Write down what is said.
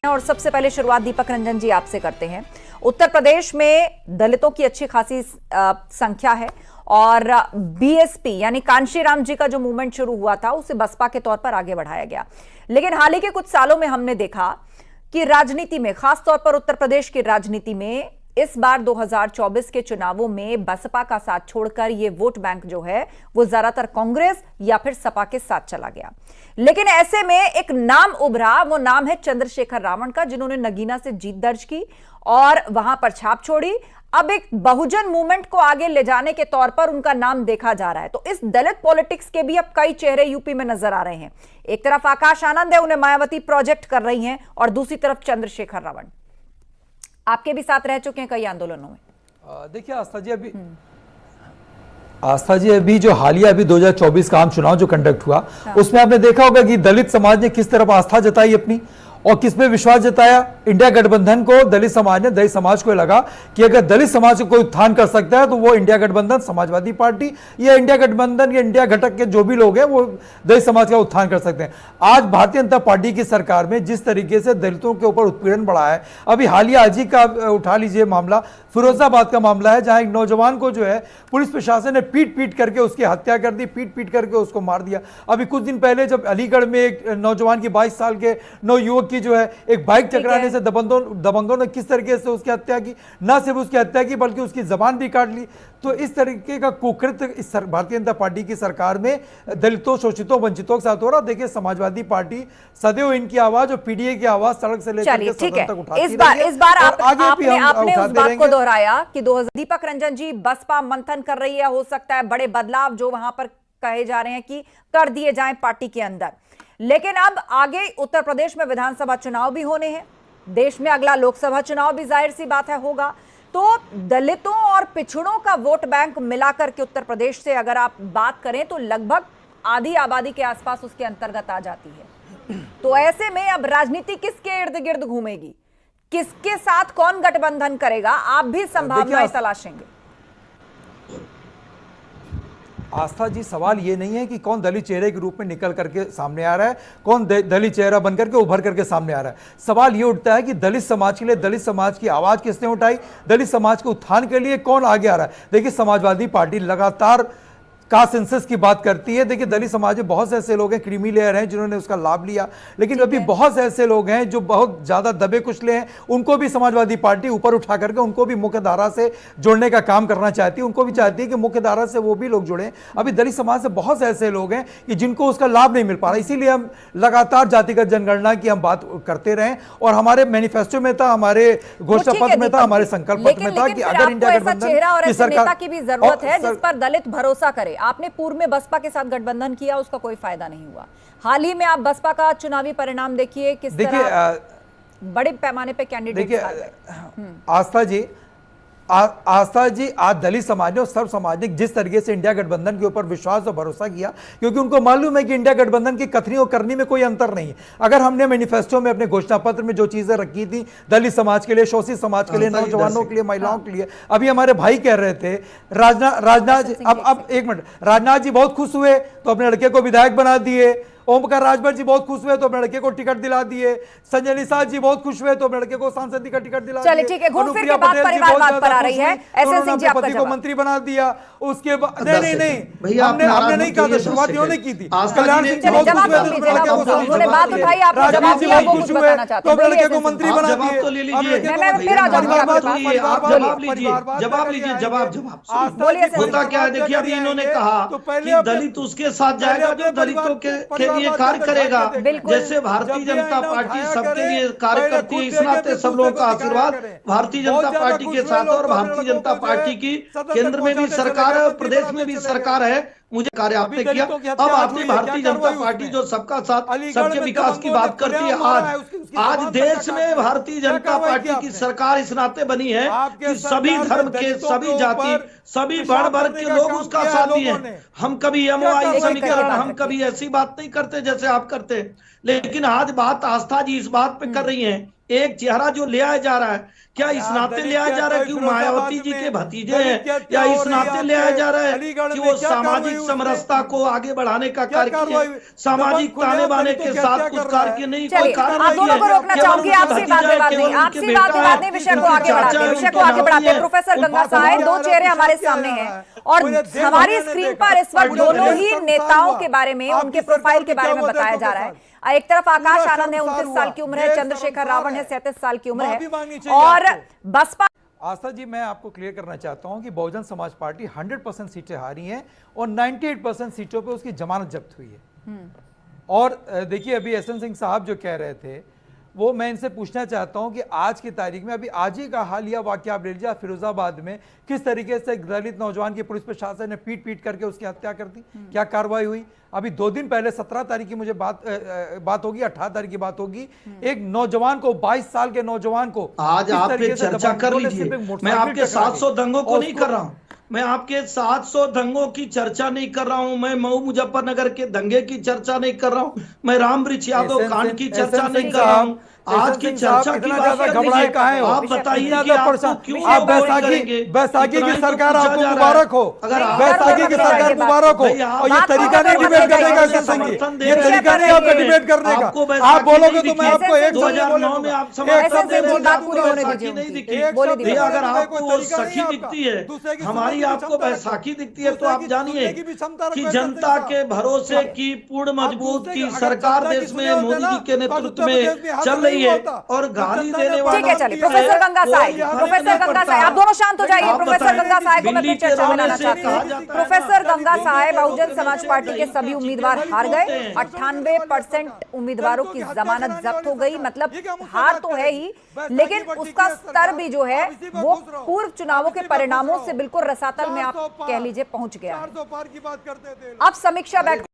और सबसे पहले शुरुआत दीपक रंजन जी आपसे करते हैं। उत्तर प्रदेश में दलितों की अच्छी खासी संख्या है और बीएसपी यानी कांशीराम जी का जो मूवमेंट शुरू हुआ था उसे बसपा के तौर पर आगे बढ़ाया गया। लेकिन हाल ही के कुछ सालों में हमने देखा कि राजनीति में, खासतौर पर उत्तर प्रदेश की राजनीति में, इस बार 2024 के चुनावों में बसपा का साथ छोड़कर ये वोट बैंक जो है वो ज्यादातर कांग्रेस या फिर सपा के साथ चला गया। लेकिन ऐसे में एक नाम उभरा, वो नाम है चंद्रशेखर रावण का, जिन्होंने नगीना से जीत दर्ज की और वहां पर छाप छोड़ी। अब एक बहुजन मूवमेंट को आगे ले जाने के तौर पर उनका नाम देखा जा रहा है। तो इस दलित पॉलिटिक्स के भी अब कई चेहरे यूपी में नजर आ रहे हैं। एक तरफ आकाश आनंद है, उन्हें मायावती प्रोजेक्ट कर रही हैं, और दूसरी तरफ चंद्रशेखर रावण आपके भी साथ रह चुके हैं कई आंदोलनों में। देखिए आस्था जी अभी जो हालिया 2024 का आम चुनाव जो कंडक्ट हुआ, उसमें आपने देखा होगा कि दलित समाज ने किस तरफ आस्था जताई अपनी और किस पे विश्वास जताया। इंडिया गठबंधन को दलित समाज को लगा कि अगर दलित समाज को कोई उत्थान कर सकता है तो वो इंडिया गठबंधन, समाजवादी पार्टी या इंडिया गठबंधन या इंडिया घटक के जो भी लोग हैं वो दलित समाज का उत्थान कर सकते हैं। आज भारतीय जनता पार्टी की सरकार में जिस तरीके से दलितों के ऊपर उत्पीड़न बढ़ा है, अभी हालिया अजी का उठा लीजिए मामला, फिरोजाबाद का मामला है, जहां एक नौजवान को जो है पुलिस प्रशासन ने पीट करके उसकी हत्या कर दी, पीट करके उसको मार दिया। अभी कुछ दिन पहले जब अलीगढ़ में एक नौजवान की 22 साल के नवयुवक की जो है एक बाइक टकराने से दबंगों ने किस तरीके से उसकी हत्या की, न सिर्फ उसकी हत्या की बल्कि उसकी जबान भी काट ली। तो इस तरीके का कुकृत्य इस भारतीय जनता पार्टी की सरकार में दलितों, शोषितों, वंचितों के साथ हो रहा। देखिए समाजवादी पार्टी सदैव इनकी आवाज और पीडीए की आवाज सड़क से लेकर के सदन तक उठाती रही है। इस बार आपने उस बात को दोहराया कि दीपक रंजन जी, बसपा मंथन कर रही है, हो सकता है बड़े बदलाव जो वहां पर कहे जा रहे हैं कि कर दिए जाएं पार्टी के अंदर। लेकिन अब आगे उत्तर प्रदेश में विधानसभा चुनाव भी होने हैं, देश में अगला लोकसभा चुनाव भी जाहिर सी बात है होगा। तो दलितों और पिछड़ों का वोट बैंक मिलाकर के उत्तर प्रदेश से अगर आप बात करें तो लगभग आधी आबादी के आसपास उसके अंतर्गत आ जाती है। तो ऐसे में अब राजनीति किसके इर्द गिर्द घूमेगी, किसके साथ कौन गठबंधन करेगा, आप भी संभावनाएं तलाशेंगे। आस्था जी, सवाल ये नहीं है कि कौन दलित चेहरे के रूप में निकल करके सामने आ रहा है, कौन दलित चेहरा बनकर के उभर करके सामने आ रहा है। सवाल ये उठता है कि दलित समाज के लिए, दलित समाज की आवाज किसने उठाई, दलित समाज के उत्थान के लिए कौन आगे आ रहा है। देखिए समाजवादी पार्टी लगातार कास्ट सेंसस की बात करती है। देखिए दलित समाज में बहुत से ऐसे लोग हैं, क्रीमी लेयर हैं, जिन्होंने उसका लाभ लिया, लेकिन अभी बहुत से ऐसे लोग हैं जो बहुत ज्यादा दबे कुचले हैं। उनको भी समाजवादी पार्टी ऊपर उठा करके उनको भी मुख्य धारा से जोड़ने का काम करना चाहती है। उनको भी चाहती है कि मुख्य धारा से वो भी लोग जुड़े। अभी दलित समाज से बहुत से ऐसे लोग हैं कि जिनको उसका लाभ नहीं मिल पा रहा। इसीलिए हम लगातार जातिगत जनगणना की हम बात करते रहें, और हमारे मैनिफेस्टो में था, हमारे घोषणा पत्र में था, हमारे संकल्प पत्र में था कि अगर इंडिया गठबंधन की सरकार की भी जरूरत है जिस पर दलित भरोसा करे। आपने पूर्व में बसपा के साथ गठबंधन किया, उसका कोई फायदा नहीं हुआ। हाल ही में आप बसपा का चुनावी परिणाम देखिए, किस तरह बड़े पैमाने पे कैंडिडेट। आस्था जी, आज दलित समाज ने और सर्व समाज ने जिस तरीके से इंडिया गठबंधन के ऊपर विश्वास और भरोसा किया, क्योंकि उनको मालूम है कि इंडिया गठबंधन की कथनी और करनी में कोई अंतर नहीं है। अगर हमने मैनिफेस्टो में, अपने घोषणा पत्र में जो चीजें रखी थी दलित समाज के लिए, शोषित समाज के लिए, नौजवानों के लिए, महिलाओं के लिए, अभी हमारे भाई कह रहे थे राजनाथ जी, अब एक मिनट, राजनाथ जी बहुत खुश हुए तो अपने लड़के को विधायक बना दिए, ओमकार राजभर जी बहुत खुश हुए तो अपने लड़के को टिकट दिला दिए, संजय निषाद जी बहुत खुश हुए तो अपने लड़के को सांसद का टिकट दिला दिया। चलिए ठीक है, अनुप्रिया पटेल जी बहुत ज्यादा खुश हुई, अपने पति को मंत्री बना दिया। उसके बाद नहीं, हमने नहीं कहा था, शुरुआत इन्होंने की थी। कल्याण सिंह जी बहुत खुश हुए तो अपने लड़के को मंत्री बना दिया। क्या देखिए, अभी इन्होंने कहा कि दलित उसके साथ जाएगा जो दलितों के लिए कार्य करेगा। जैसे भारतीय जनता पार्टी सबके लिए कार्य करती है, इस नाते सब लोगों का आशीर्वाद भारतीय जनता पार्टी के साथ, और भारतीय जनता पार्टी की केंद्र में भी सरकार है, प्रदेश में भी सरकार है। मुझे कार्य आपने किया। अब आपने भारतीय जनता पार्टी जो सबका साथ, सबके विकास की बात करती है, आज देश में भारतीय जनता पार्टी की सरकार इस नाते बनी है कि सभी धर्म के, सभी जाति, सभी वर्ग के लोग उसका साथ दिए हैं। हम कभी एमओआई समीकरण, हम कभी ऐसी बात नहीं करते जैसे आप करते, लेकिन आज बात आस्था जी इस बात पे कर रही हैं एक चेहरा जो ले आया जा रहा है, क्या इस नाते ले आया जा रहा है कि मायावती जी के भतीजे हैं, या इस नाते ले आया जा रहा है कि वो सामाजिक समरसता को आगे बढ़ाने का कार्य किए, सामाजिक ताने बाने के साथ कुछ कार्य नहीं, कोई कार्य आप दोनों को रोकना चाहूंगी, आपसी बात नहीं, आपसी बात नहीं, विषय को आगे बढ़ाते हैं। प्रोफेसर गंगा सहाय, दो चेहरे हमारे सामने हैं और हमारी स्क्रीन पर इस वक्त दोनों ही नेताओं के बारे में, उनके प्रोफाइल के बारे में बताया जा रहा है। एक तरफ आकाश आनंद है, 29 साल की उम्र है, चंद्रशेखर रावण है, 37 साल की उम्र है, और बसपा। आस्था जी, मैं आपको क्लियर करना चाहता हूं कि बहुजन समाज पार्टी 100% सीटें हारी हैं और 98% सीटों पे उसकी जमानत जब्त हुई है। और देखिए, अभी एसएन सिंह साहब जो कह रहे थे, वो मैं इनसे पूछना चाहता हूं कि आज की तारीख में, अभी आज ही का हालिया वाकया आप ले लीजिए, फिरोजाबाद में किस तरीके से एक दलित नौजवान की पुलिस प्रशासन ने पीट करके उसकी हत्या कर दी, क्या कार्रवाई हुई। अभी 2 दिन पहले 17 तारीख की मुझे बात होगी, 18 तारीख की बात होगी, एक नौजवान को, 22 साल के नौजवान को, आज आप पे चर्चा कर लीजिए। मैं आपके 700 दंगों को नहीं कर रहा हूं, मैं आपके 700 दंगों की चर्चा नहीं कर रहा हूं, मैं मऊ मुजफ्फरनगर के दंगे की चर्चा नहीं कर रहा हूं, मैं राम वृक्ष यादव कांड की चर्चा नहीं कर रहा हूं। आज की चर्चा की घबराए कहाँ हो आप बताइए कि आप बैसाखी की सरकार आपको मुबारक हो, बैसाखी की सरकार मुबारक हो। और ये तरीका नहीं डिबेट करने का, ये तरीका नहीं आपका डिबेट करने का। आप बोलोगे तो मैं आपको 2009 में आप अगर आपको सखी दिखती है, हमारी आपको बैसाखी दिखती है, तो आप जानिए कि जनता के भरोसे की पूर्ण मजबूत की सरकार देश में मोदी जी के नेतृत्व में चल रही है और गाली देने वाला। ठीक है, चलिए प्रोफेसर गंगा साय, आप दोनों शांत हो जाइए। प्रोफेसर गंगा साय को मैं फिर चर्चा में लाना चाहती हूँ। प्रोफेसर गंगा साय, बहुजन समाज पार्टी के सभी उम्मीदवार हार गए, 98% उम्मीदवारों की जमानत जब्त हो गई। मतलब हार तो है ही, लेकिन उसका स्तर भी जो है वो पूर्व चुनावों के परिणामों से बिल्कुल रसातल में आप कह लीजिए पहुंच गया है। अब समीक्षा बैठक